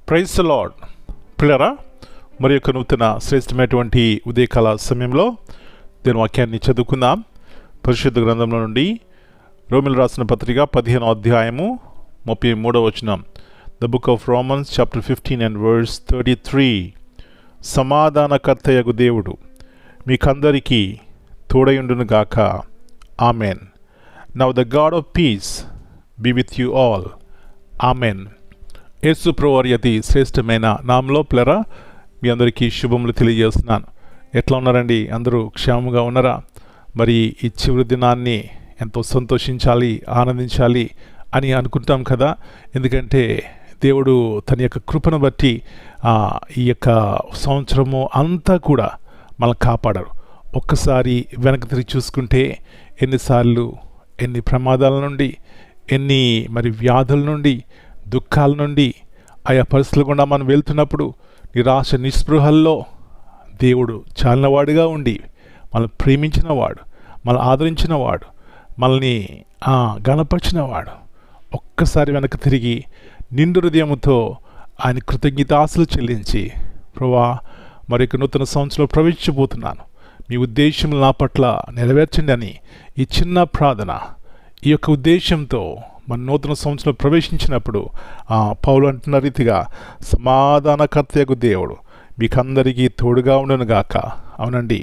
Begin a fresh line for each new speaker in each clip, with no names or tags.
Praise the lord. ప్రియులారా, మరి యొక్క నూతన శ్రేష్టమైనటువంటి ఉదయకాల సమయంలో దీని వాక్యాన్ని చదువుకుందాం. పరిశుద్ధ గ్రంథంలో నుండి రోమిలు రాసిన పత్రిక 15వ అధ్యాయము 33వ వచనం. The book of Romans chapter 15 and verse 33. సమాధానకర్తయగు దేవుడు మీకందరికీ తోడయుండునుగాక. Amen. Now the God of peace be with you all. Amen. యేసు ప్రభువారి అతి శ్రేష్టమైన నామములో ప్లరా మీ అందరికీ శుభములు తెలియజేస్తున్నాను. ఎట్లా ఉన్నారండి? అందరూ క్షేమంగా ఉన్నారా? మరి ఈ చివరి దినాన్ని ఎంతో సంతోషించాలి, ఆనందించాలి అని అనుకుంటాం కదా. ఎందుకంటే దేవుడు తన యొక్క కృపను బట్టి ఈ యొక్క సంవత్సరము అంతా కూడా మనల్ని కాపాడారు. ఒక్కసారి వెనక్కి తిరిగి చూసుకుంటే ఎన్నిసార్లు ఎన్ని ప్రమాదాల నుండి, ఎన్ని మరి వ్యాధుల నుండి, దుఃఖాల నుండి, ఆయా పరిస్థితులు గుండా మనం వెళ్తున్నప్పుడు నిరాశ నిస్పృహల్లో దేవుడు చాలినవాడుగా ఉండి మనల్ని ప్రేమించినవాడు, మనల్ని ఆదరించినవాడు, మనల్ని గణపరిచినవాడు. ఒక్కసారి వెనక్కి తిరిగి నిండు హృదయముతో ఆయన కృతజ్ఞతాస్తులు చెల్లించి, ప్రభువా మరొక నూతన సంవత్సరంలో ప్రవేశించబోతున్నాను, మీ ఉద్దేశం నా పట్ల నెరవేర్చండి అని ఈ చిన్న ప్రార్థన, ఈ యొక్క ఉద్దేశంతో మన నూతన సంవత్సరంలో ప్రవేశించినప్పుడు పౌలు అంటున్న రీతిగా సమాధానకర్తయగు దేవుడు మీకందరికీ తోడుగా ఉండునుగాక. అవునండి,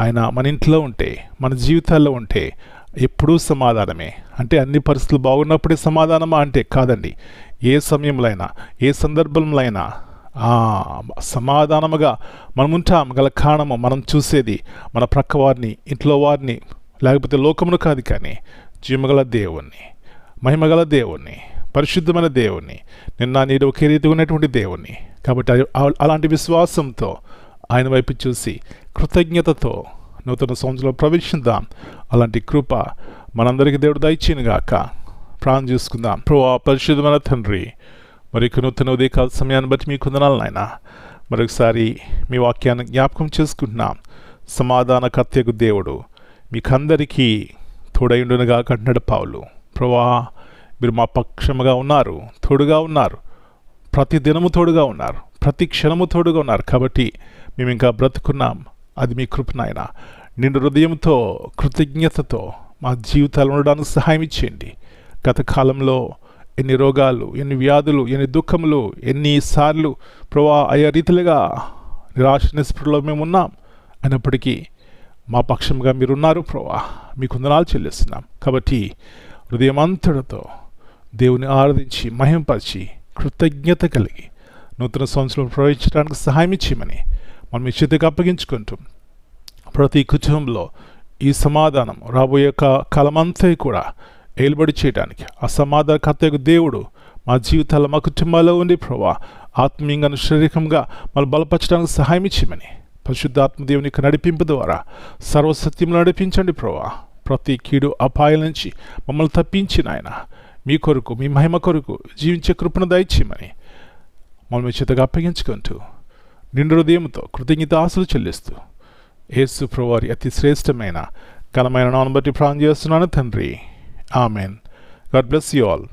ఆయన మన ఇంట్లో ఉంటే, మన జీవితాల్లో ఉంటే ఎప్పుడూ సమాధానమే. అంటే అన్ని పరిస్థితులు బాగున్నప్పుడే సమాధానమా అంటే కాదండి. ఏ సమయంలో అయినా, ఏ సందర్భంలో అయినా సమాధానముగా మనం ఉంటాం గల కారణము మనం చూసేది మన ప్రక్క వారిని, ఇంట్లో వారిని, లేకపోతే లోకమును కాదు, కానీ జీవగల దేవుణ్ణి, మహిమగల దేవుణ్ణి, పరిశుద్ధమైన దేవుణ్ణి, నిన్న నేడు ఒకే రీతిగా ఉన్నటువంటి దేవుణ్ణి. కాబట్టి అలాంటి విశ్వాసంతో ఆయన వైపు చూసి కృతజ్ఞతతో నూతన సంవత్సరంలో ప్రవేశిద్దాం. అలాంటి కృప మనందరికీ దేవుడు దయచేయునుగాక. ప్రార్థన చేసుకుందాం. ప్రభువా పరిశుద్ధమైన తండ్రి, మరి నూతన ఉదయకాల సమయాన్ని బట్టి మీకు వందనాలు నాయనా. మరొకసారి మీ వాక్యాన్ని జ్ఞాపకం చేసుకుంటున్నాం. సమాధానకర్తయగు దేవుడు మీకందరికీ తోడయుండునుగాక అంటున్నాడు పౌలు. ప్రభువా మీరు మా పక్షముగా ఉన్నారు, తోడుగా ఉన్నారు, ప్రతి దినము తోడుగా ఉన్నారు, ప్రతి క్షణము తోడుగా ఉన్నారు. కాబట్టి మేము ఇంకా బ్రతుకున్నాం. అది మీ కృప నాయనా. నిండు హృదయంతో కృతజ్ఞతతో మా జీవితాలు ఉండడానికి సహాయం ఇచ్చేయండి. గత కాలంలో ఎన్ని రోగాలు, ఎన్ని వ్యాధులు, ఎన్ని దుఃఖములు, ఎన్నిసార్లు ప్రభువా ఆయా రీతిలుగా నిరాశ నిస్పృహలో మేము ఉన్నాం. అయినప్పటికీ మా పక్షంగా మీరున్నారు ప్రభువా. మీకు వందనాలు చెల్లిస్తున్నాం. కాబట్టి హృదయమంతటితో దేవుని ఆరాధించి మహింపరిచి కృతజ్ఞత కలిగి నూతన సంవత్సరం ప్రవేశించడానికి సహాయం ఇచ్చేయమని మనం ఈ చేతికి అప్పగించుకుంటూ ప్రతి కుటుంబంలో ఈ సమాధానం రాబోయే కాలమంతా కూడా ఏలుబడి చేయడానికి ఆ సమాధానకర్తయగు దేవుడు మా జీవితాల్లో, మా కుటుంబాల్లో ఉండి ప్రభువా ఆత్మీయంగా, శారీరకంగా మనం బలపరచడానికి సహాయం ఇచ్చేయమని పరిశుద్ధాత్మ దేవుని యొక్క నడిపింపు ద్వారా సర్వసత్యంలో నడిపించండి ప్రభువా. ప్రతి కీడు అపాయాల నుంచి మమ్మల్ని తప్పించిన ఆయన మీ కొరకు, మీ మహిమ కొరకు జీవించే కృపను దయచేయమని మమ్మల్ని చేతగా అప్పగించుకుంటూ నిండు హృదయంతో కృతజ్ఞతాస్తులు చెల్లిస్తూ యేసు ప్రభువారి అతి శ్రేష్టమైన ఘనమైన నామమును బట్టి ప్రార్థన చేస్తున్నాను తండ్రి. Amen. God bless you all.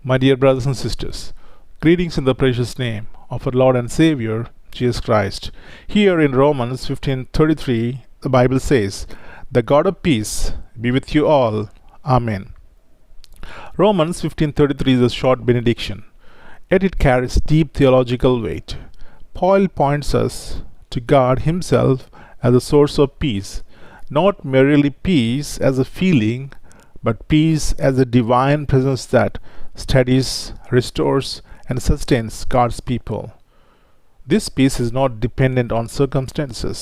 My dear brothers and sisters, greetings in the precious name of our Lord and Savior Jesus Christ. Here in Romans 15:33 the Bible says, "The God of peace be with you all. Amen." Romans 15:33 is a short benediction, yet it carries deep theological weight. Paul points us to God himself as the source of peace, not merely peace as a feeling, but peace as a divine presence that steadies, restores, and sustains God's people. This peace is not dependent on circumstances.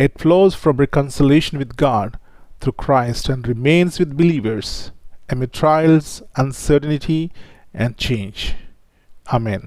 It flows from reconciliation with God through Christ and remains with believers amid trials, uncertainty, and change. Amen.